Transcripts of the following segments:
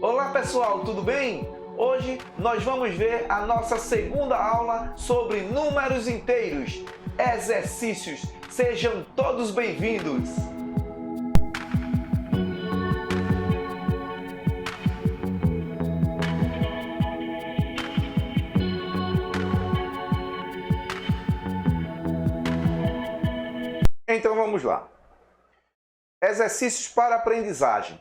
Olá pessoal, tudo bem? Hoje nós vamos ver a nossa segunda aula sobre números inteiros, exercícios. Sejam todos bem-vindos! Então vamos lá. Exercícios para aprendizagem.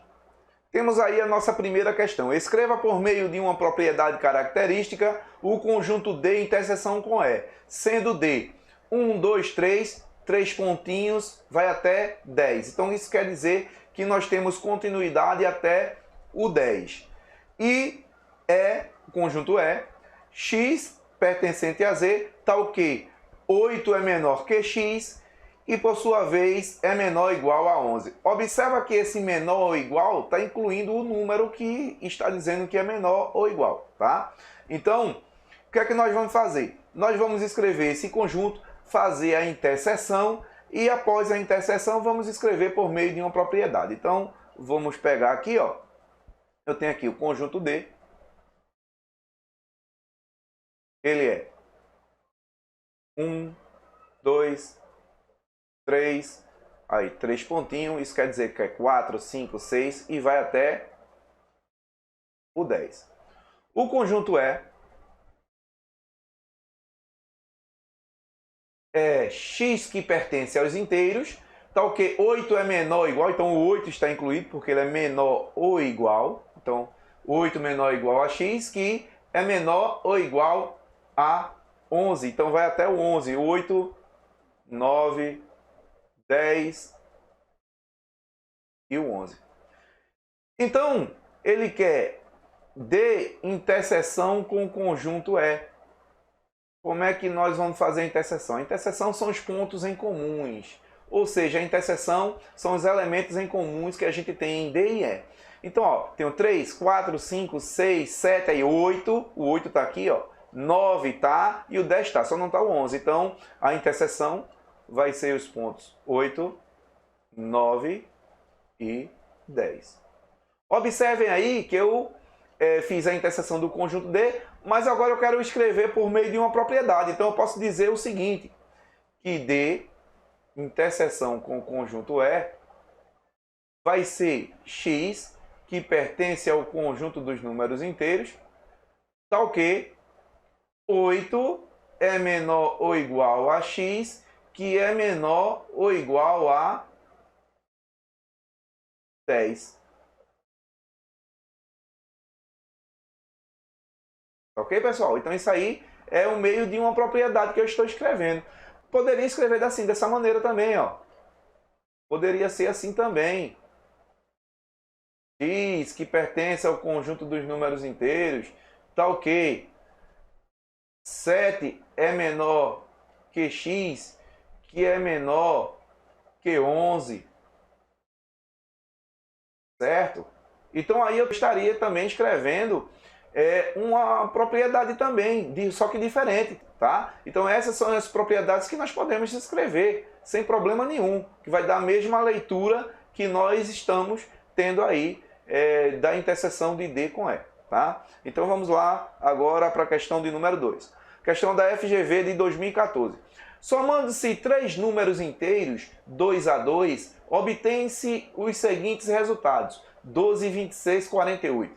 Temos aí a nossa primeira questão. Escreva por meio de uma propriedade característica o conjunto D interseção com E, sendo D 1, 2, 3, 3 pontinhos, vai até 10. Então isso quer dizer que nós temos continuidade até o 10. E o conjunto E, X pertencente a Z, tal que 8 é menor que X, e por sua vez é menor ou igual a 11. Observa que esse menor ou igual está incluindo o número que está dizendo que é menor ou igual, tá? Então, o que é que nós vamos fazer? Nós vamos escrever esse conjunto, fazer a interseção e após a interseção vamos escrever por meio de uma propriedade. Então, vamos pegar aqui, ó. Eu tenho aqui o conjunto D. Ele é 1, 2, 3, aí 3 pontinhos, isso quer dizer que é 4, 5, 6 e vai até o 10. O conjunto é X que pertence aos inteiros, tal que 8 é menor ou igual, então o 8 está incluído porque ele é menor ou igual, então 8 menor ou igual a X, que é menor ou igual a 11, então vai até o 11, 8, 9, 10 e o 11. Então, ele quer D interseção com o conjunto E. Como é que nós vamos fazer a interseção? A interseção são os pontos em comuns. Ou seja, a interseção são os elementos em comuns que a gente tem em D e E. Então, ó, tenho 3, 4, 5, 6, 7 e 8. O 8 está aqui, ó. 9 está e o 10 está, só não está o 11. Então, a interseção vai ser os pontos 8, 9 e 10. Observem aí que eu fiz a interseção do conjunto D, mas agora eu quero escrever por meio de uma propriedade. Então eu posso dizer o seguinte, que D interseção com o conjunto E vai ser X, que pertence ao conjunto dos números inteiros, tal que 8 é menor ou igual a X, que é menor ou igual a 10. Ok, pessoal? Então isso aí é o meio de uma propriedade que eu estou escrevendo. Poderia escrever assim, dessa maneira também, ó. Poderia ser assim também. X, que pertence ao conjunto dos números inteiros, tal que 7 é menor que X, que é menor que 11. Certo? Então aí eu estaria também escrevendo uma propriedade também, só que diferente, tá? Então essas são as propriedades que nós podemos escrever sem problema nenhum, que vai dar a mesma leitura que nós estamos tendo aí da interseção de D com E, tá? Então vamos lá agora para a questão de número 2. Questão da FGV de 2014. Somando-se 3 números inteiros, 2 a 2, obtém-se os seguintes resultados: 12, 26, 48.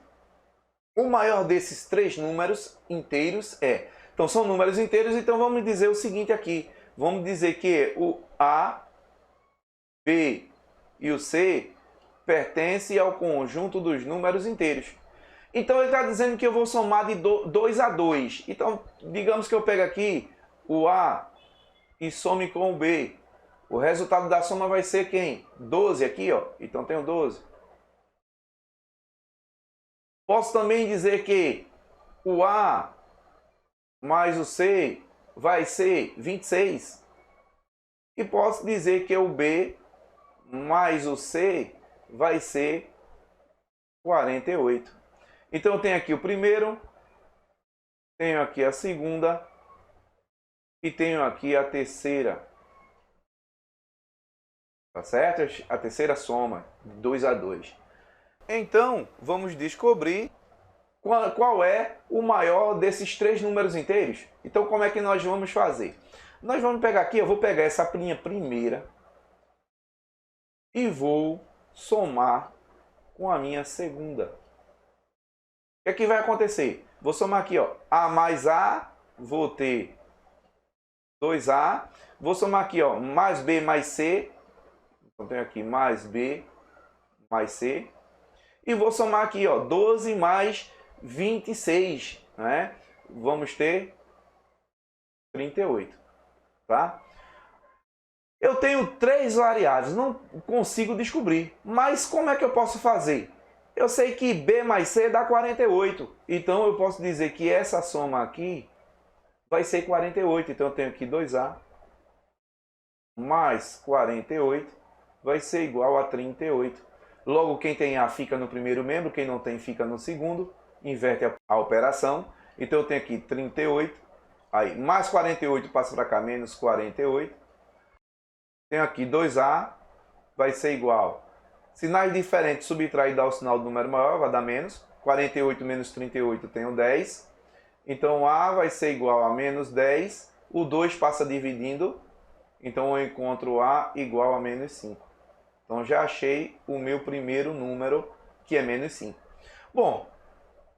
O maior desses 3 números inteiros é... Então são números inteiros, então vamos dizer o seguinte aqui. Vamos dizer que o A, B e o C pertencem ao conjunto dos números inteiros. Então ele está dizendo que eu vou somar de 2 a 2. Então, digamos que eu pego aqui o A e some com o B. O resultado da soma vai ser quem? 12 aqui, ó. Então tenho 12. Posso também dizer que o A mais o C vai ser 26. E posso dizer que o B mais o C vai ser 48. Então eu tenho aqui o primeiro, tenho aqui a segunda e tenho aqui a terceira. Tá certo? A terceira soma, 2 a 2. Então, vamos descobrir qual é o maior desses três números inteiros. Então, como é que nós vamos fazer? Nós vamos pegar aqui, eu vou pegar essa linha primeira e vou somar com a minha segunda. O que é que vai acontecer? Vou somar aqui, ó, A mais A, vou ter 2A. Vou somar aqui, ó, mais B mais C. Então, tenho aqui mais B mais C. E vou somar aqui, ó, 12 mais 26, né? Vamos ter 38, tá? Eu tenho três variáveis, não consigo descobrir. Mas como é que eu posso fazer? Eu sei que B mais C dá 48. Então eu posso dizer que essa soma aqui vai ser 48. Então eu tenho aqui 2A mais 48 vai ser igual a 38. Logo, quem tem A fica no primeiro membro, quem não tem fica no segundo. Inverte a operação. Então eu tenho aqui 38. Aí, mais 48 passa para cá, menos 48. Tenho aqui 2A, vai ser igual. Sinais diferentes, subtrair e dar o sinal do número maior, vai dar menos. 48 menos 38, tenho 10. Então A vai ser igual a menos 10. O 2 passa dividindo. Então eu encontro A igual a menos 5. Então já achei o meu primeiro número, que é menos 5. Bom,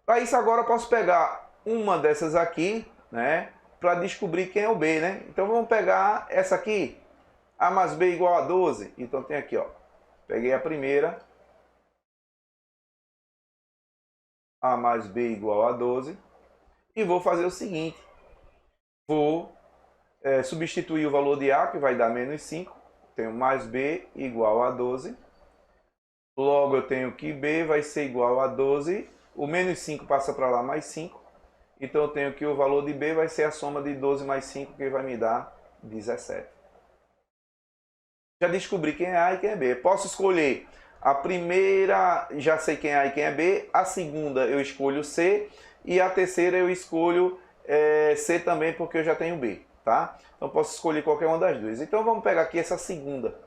para isso agora eu posso pegar uma dessas aqui, né, para descobrir quem é o B, né? Então vamos pegar essa aqui, A mais B igual a 12. Então tem aqui, ó, peguei a primeira, A mais B igual a 12, e vou fazer o seguinte, vou substituir o valor de A, que vai dar menos 5, tenho mais B igual a 12, logo eu tenho que B vai ser igual a 12, o menos 5 passa para lá, mais 5, então eu tenho que o valor de B vai ser a soma de 12 mais 5, que vai me dar 17. Já descobri quem é A e quem é B. Posso escolher a primeira, já sei quem é A e quem é B, a segunda eu escolho C, e a terceira eu escolho C também, porque eu já tenho B. Tá? Então posso escolher qualquer uma das duas. Então vamos pegar aqui essa segunda.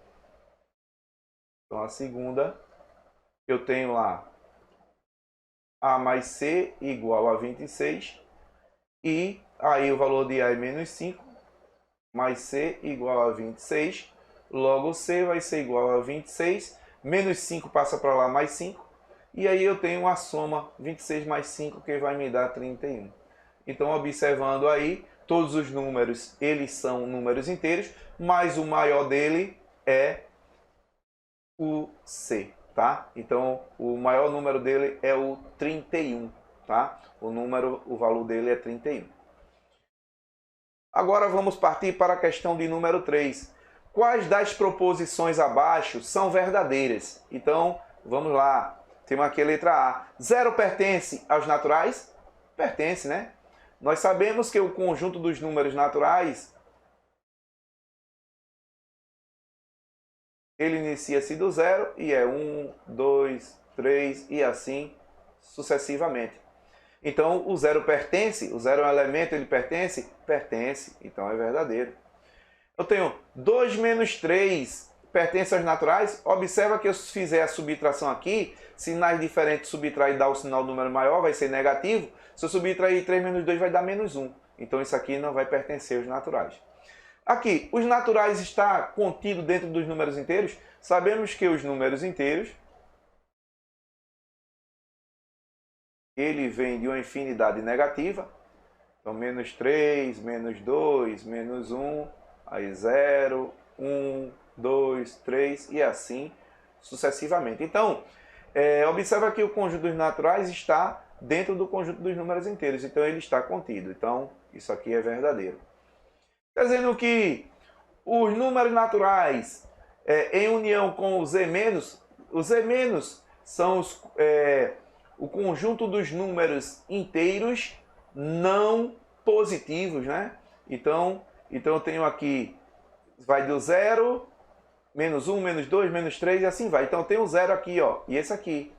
Então a segunda, eu tenho lá A mais C igual a 26. E aí o valor de A é menos 5, mais C igual a 26. Logo C vai ser igual a 26. Menos 5 passa para lá, mais 5. E aí eu tenho a soma 26 mais 5, que vai me dar 31. Então observando aí, todos os números, eles são números inteiros, mas o maior dele é o C, tá? Então, o maior número dele é o 31, tá? O valor dele é 31. Agora vamos partir para a questão de número 3. Quais das proposições abaixo são verdadeiras? Então, vamos lá. Temos aqui a letra A. 0 pertence aos naturais? Pertence, né? Nós sabemos que o conjunto dos números naturais, ele inicia-se do zero e é 1, 2, 3 e assim sucessivamente. Então, o zero pertence, o zero é um elemento, ele pertence? Pertence, então é verdadeiro. Eu tenho 2 menos 3, pertence aos naturais? Observa que eu fizer a subtração aqui, sinais diferentes, subtrair e dar o sinal do número maior, vai ser negativo. Se eu subtrair 3 menos 2, vai dar menos 1. Então isso aqui não vai pertencer aos naturais. Aqui, os naturais está contido dentro dos números inteiros? Sabemos que os números inteiros, ele vem de uma infinidade negativa. Então, menos 3, menos 2, menos 1, aí 0, 1, 2, 3 e assim sucessivamente. Então, observa que o conjunto dos naturais está dentro do conjunto dos números inteiros. Então, ele está contido. Então, isso aqui é verdadeiro. Está dizendo que os números naturais, em união com os Z- são o conjunto dos números inteiros não positivos, né? Então eu tenho aqui, vai do 0, menos 1, menos 2, menos 3 e assim vai. Então eu tenho o 0 aqui, ó, e esse aqui.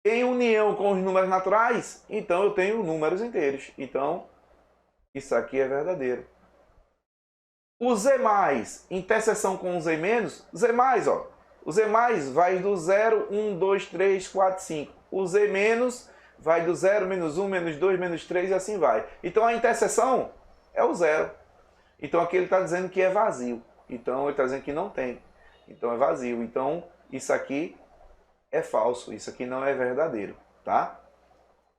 Em união com os números naturais, então eu tenho números inteiros. Então, isso aqui é verdadeiro. O Z+, interseção com o Z-, ó, O Z mais vai do 0, 1, 2, 3, 4, 5. O Z menos vai do 0, menos 1, menos 2, menos 3 e assim vai. Então a interseção é o 0. Então aqui ele está dizendo que é vazio. Então ele está dizendo que não tem. Então é vazio. Então isso aqui é falso. Isso aqui não é verdadeiro, tá?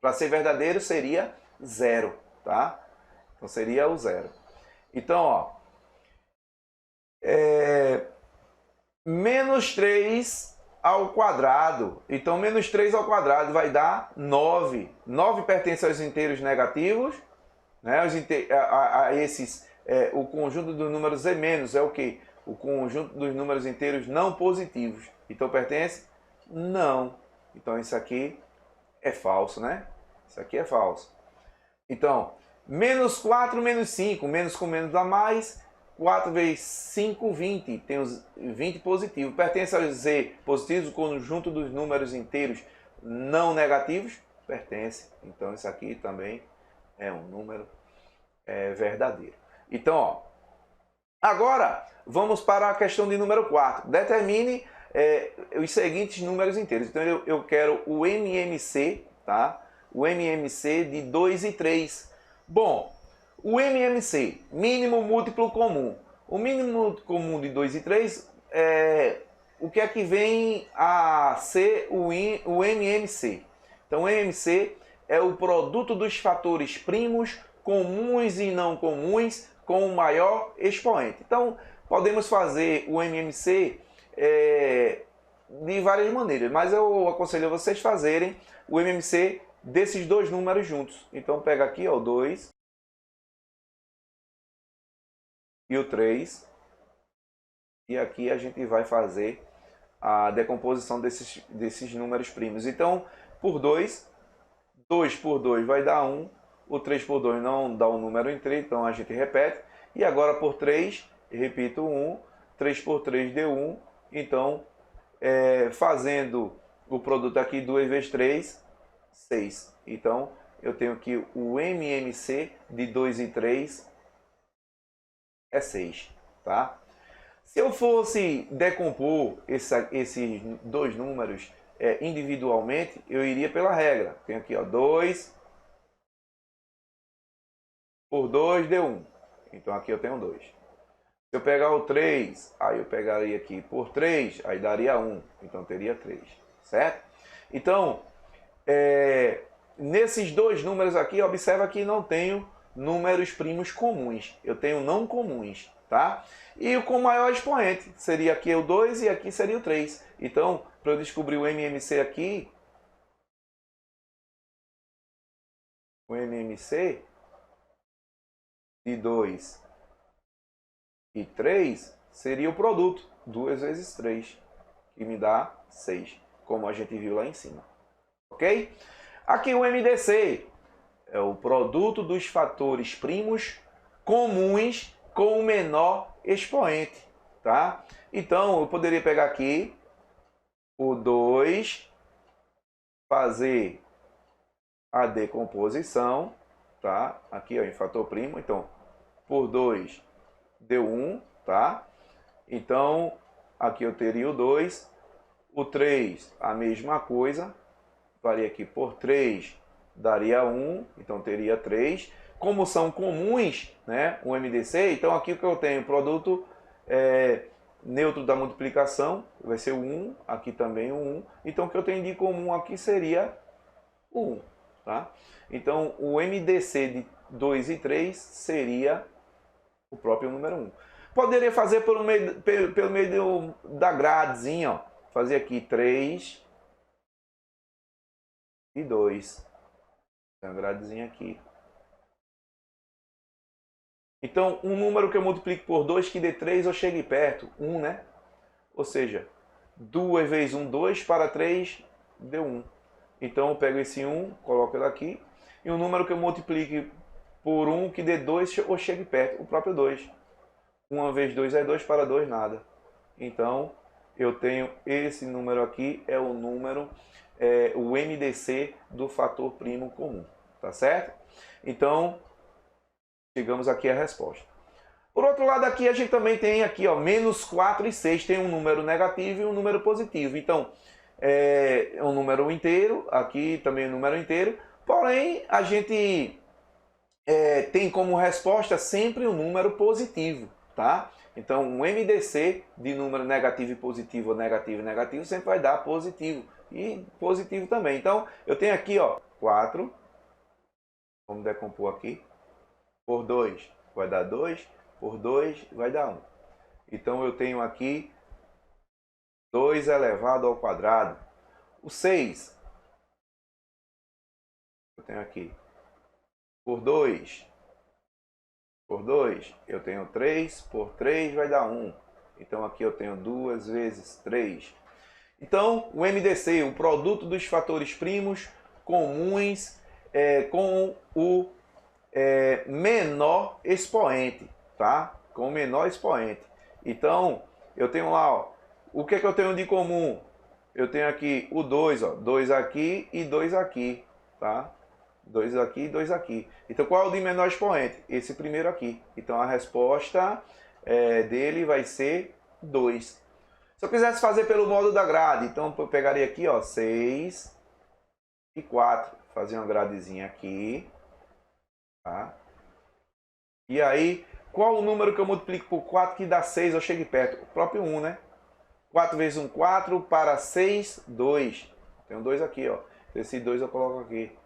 Para ser verdadeiro seria 0, tá? Então seria o 0. Então, ó, menos 3 ao quadrado. Então, menos 3 ao quadrado vai dar 9. 9 pertence aos inteiros negativos, né? O conjunto dos números Z menos é o quê? O conjunto dos números inteiros não positivos. Então, pertence? Não. Então, isso aqui é falso, né? Isso aqui é falso. Então, menos 4, menos 5. Menos com menos dá mais. 4 vezes 5, 20. Tem os 20 positivos. Pertence aos Z positivos, o conjunto dos números inteiros não negativos? Pertence. Então, isso aqui também é um número verdadeiro. Então, ó, agora vamos para a questão de número 4. Determine os seguintes números inteiros. Então, eu quero o MMC, tá? O MMC de 2 e 3. Bom, o MMC, mínimo múltiplo comum. O mínimo múltiplo comum de 2 e 3, o que é que vem a ser o MMC? Então, o MMC é o produto dos fatores primos, comuns e não comuns, com o maior expoente. Então, podemos fazer o MMC de várias maneiras, mas eu aconselho a vocês fazerem o MMC desses dois números juntos. Então, pega aqui, ó, o 2 e o 3. E aqui a gente vai fazer a decomposição desses números primos. Então, por 2, 2 por 2 vai dar 1. O 3 por 2 não dá um número inteiro, então a gente repete. E agora por 3, repito 1. 3 por 3 deu 1. Então, fazendo o produto aqui, 2 vezes 3, 6. Então, eu tenho aqui o MMC de 2 e 3 é 6, tá? Se eu fosse decompor esses dois números individualmente, eu iria pela regra. Tenho aqui, ó, 2 por 2 deu 1. Então aqui eu tenho 2. Se eu pegar o 3, aí eu pegaria aqui por 3, aí daria 1. Então teria 3, certo? Então, nesses dois números aqui, observa que não tenho números primos comuns. Eu tenho não comuns, tá? E o com maior expoente seria aqui o 2 e aqui seria o 3. Então, para eu descobrir o MMC aqui, o MMC de 2 e 3 seria o produto, 2 vezes 3, que me dá 6, como a gente viu lá em cima. Ok? Aqui o MDC é o produto dos fatores primos comuns com o menor expoente, tá? Então, eu poderia pegar aqui o 2, fazer a decomposição, tá? Aqui, ó, em fator primo, então, por 2 deu 1, tá? Então, aqui eu teria o 2, o 3, a mesma coisa, faria aqui por 3, daria 1, então teria 3. Como são comuns, né, o MDC, então aqui o que eu tenho, produto neutro da multiplicação, vai ser o 1, aqui também o 1. Então o que eu tenho de comum aqui seria o 1, tá? Então o MDC de 2 e 3 seria o próprio número 1. Poderia fazer pelo meio da gradezinha, ó. Fazer aqui 3 e 2. Tem uma gradezinha aqui. Então, um número que eu multiplico por 2 que dê 3, eu chegue perto. 1, né? Ou seja, 2 vezes 1, 2, para 3, deu 1. Então, eu pego esse 1, coloco ele aqui. E um número que eu multiplique por 1 que dê 2, ou chegue perto. O próprio 2. 1 vezes 2 é 2, para 2, nada. Então, eu tenho esse número aqui, é o número, o MDC do fator primo comum. Tá certo? Então, chegamos aqui à resposta. Por outro lado, aqui a gente também tem aqui, ó, menos 4 e 6, tem um número negativo e um número positivo. Então, é um número inteiro, aqui também um número inteiro, porém, a gente tem como resposta sempre um número positivo, tá? Então, um MDC de número negativo e positivo, ou negativo e negativo, sempre vai dar positivo. E positivo também. Então, eu tenho aqui, ó, 4, vamos decompor aqui, por 2 vai dar 2, por 2 vai dar 1. Então, eu tenho aqui 2 elevado ao quadrado. O 6, eu tenho aqui, por 2, eu tenho 3, por 3 vai dar 1. Então, aqui eu tenho 2 vezes 3. Então, o MDC, o produto dos fatores primos comuns com o menor expoente, tá? Com o menor expoente. Então, eu tenho lá, ó, o que é que eu tenho de comum? Eu tenho aqui o 2, ó, 2 aqui e 2 aqui, tá? 2 aqui e 2 aqui. Então, qual é o de menor expoente? Esse primeiro aqui. Então, a resposta dele vai ser 2. Se eu quisesse fazer pelo modo da grade, então eu pegaria aqui, ó, 6 e 4. Fazer uma gradezinha aqui. Tá? E aí, qual o número que eu multiplico por 4 que dá 6? Eu chego perto. O próprio 1, né? 4 vezes 1, 4. Para 6, 2. Tem um 2 aqui, ó. Esse 2 eu coloco aqui.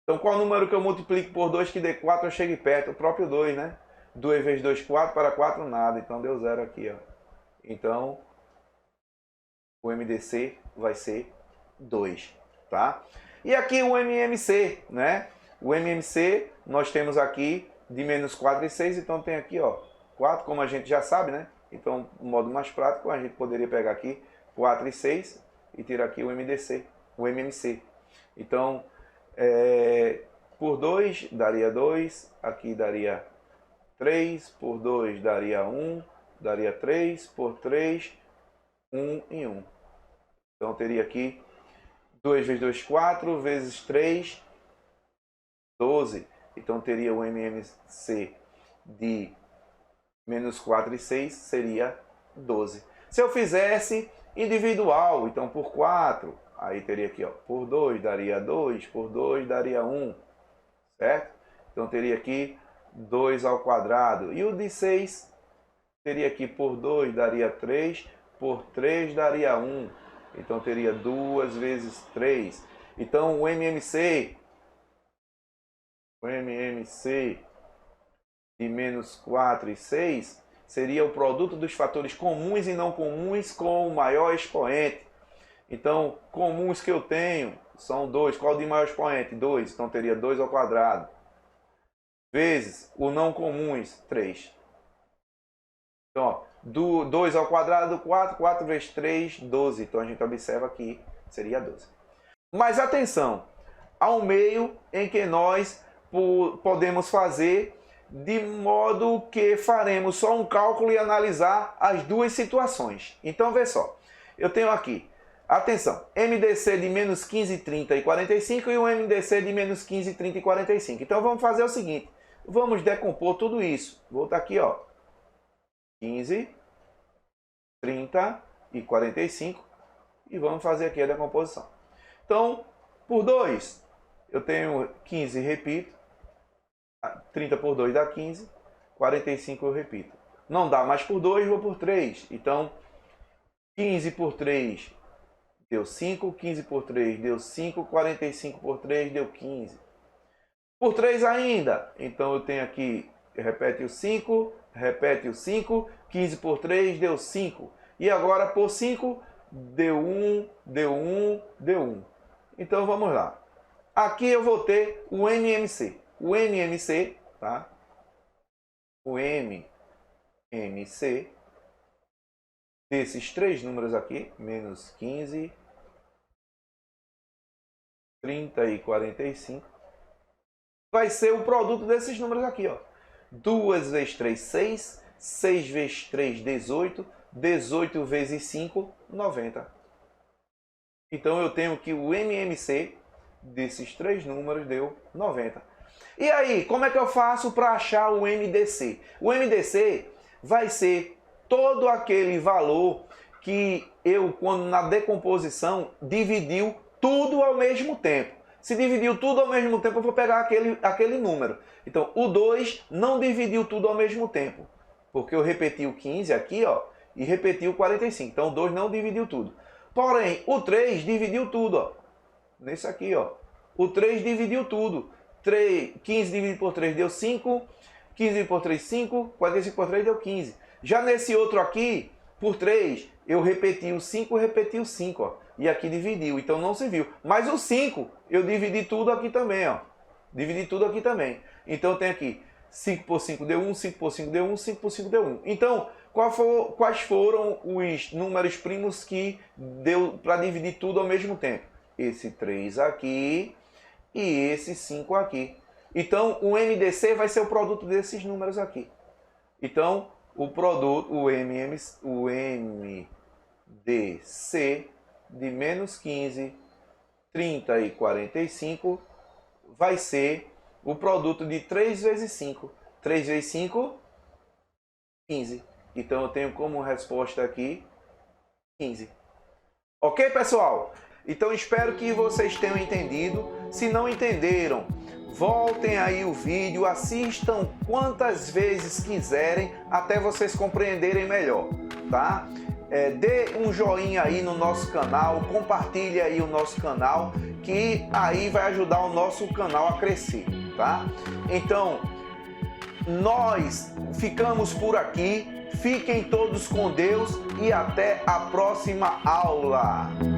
Então, qual o número que eu multiplico por 2 que dê 4? Eu chego perto. O próprio 2, né? 2 vezes 2, 4. Para 4, nada. Então, deu 0 aqui, ó. Então, o MDC vai ser 2, tá? E aqui o MMC, né? O MMC nós temos aqui de menos 4 e 6, então tem aqui, ó, 4, como a gente já sabe, né? Então, no modo mais prático, a gente poderia pegar aqui 4 e 6 e tirar aqui o MDC, o MMC. Então, por 2 daria 2, aqui daria 3, por 2 daria 1, daria 3, por 3, 1 e 1. Então, teria aqui 2 vezes 2, 4, vezes 3, 12. Então, teria o MMC de menos 4 e 6, seria 12. Se eu fizesse individual, então por 4, aí teria aqui, ó, por 2 daria 2, por 2 daria 1, certo? Então, teria aqui 2 ao quadrado. E o de 6, teria aqui por 2 daria 3, por 3 daria 1. Então, teria 2 vezes 3. Então, o MMC de menos 4 e 6 seria o produto dos fatores comuns e não comuns com o maior expoente. Então, comuns que eu tenho são 2. Qual de maior expoente? 2. Então, teria 2 ao quadrado. Vezes o não comuns, 3. Então, ó, do 2 ao quadrado, 4. 4 vezes 3, 12. Então, a gente observa que seria 12. Mas atenção, há um meio em que nós podemos fazer de modo que faremos só um cálculo e analisar as duas situações. Então, vê só. Eu tenho aqui, atenção, MDC de menos 15, 30 e 45 e um MDC de menos 15, 30 e 45. Então, vamos fazer o seguinte. Vamos decompor tudo isso. Vou botar aqui, ó, 15, 30 e 45. E vamos fazer aqui a decomposição. Então, por 2, eu tenho 15, repito. 30 por 2 dá 15. 45 eu repito. Não dá mais por 2, vou por 3. Então, 15 por 3 deu 5. 15 por 3 deu 5. 45 por 3 deu 15. Por 3 ainda. Então, eu tenho aqui, repete o 5. Repete o 5. 15 por 3 deu 5. E agora, por 5, deu 1, deu 1, deu 1. Então, vamos lá. Aqui eu vou ter o MMC. O MMC, tá? O MMC desses três números aqui, menos 15, 30 e 45, vai ser o produto desses números aqui, ó. 2 vezes 3, 6. 6 vezes 3, 18. 18 vezes 5, 90. Então, eu tenho que o MMC desses três números deu 90. E aí, como é que eu faço para achar o MDC? O MDC vai ser todo aquele valor que eu, quando na decomposição, dividiu tudo ao mesmo tempo. Se dividiu tudo ao mesmo tempo, eu vou pegar aquele número. Então, o 2 não dividiu tudo ao mesmo tempo, porque eu repeti o 15 aqui, ó, e repeti o 45. Então, o 2 não dividiu tudo. Porém, o 3 dividiu tudo, ó. Nesse aqui, ó. O 3 dividiu tudo. 15 dividido por 3 deu 5. 15 dividido por 3, 5. 45 por 3 deu 15. Já nesse outro aqui, por 3, eu repeti o 5, repeti o 5, ó. E aqui dividiu, então não se viu. Mas o 5, eu dividi tudo aqui também, ó. Dividi tudo aqui também. Então eu tenho aqui 5 por 5 deu 1, 5 por 5 deu 1, 5 por 5 deu 1. Então, quais foram os números primos que deu para dividir tudo ao mesmo tempo? Esse 3 aqui e esse 5 aqui. Então, o MDC vai ser o produto desses números aqui. Então, o produto, o MDC de menos 15, 30 e 45 vai ser o produto de 3 vezes 5. 3 vezes 5, 15. Então, eu tenho como resposta aqui 15. Ok, pessoal? Então, espero que vocês tenham entendido. Se não entenderam, voltem aí o vídeo, assistam quantas vezes quiserem até vocês compreenderem melhor, tá? Dê um joinha aí no nosso canal, compartilhe aí o nosso canal, que aí vai ajudar o nosso canal a crescer, tá? Então, nós ficamos por aqui, fiquem todos com Deus e até a próxima aula!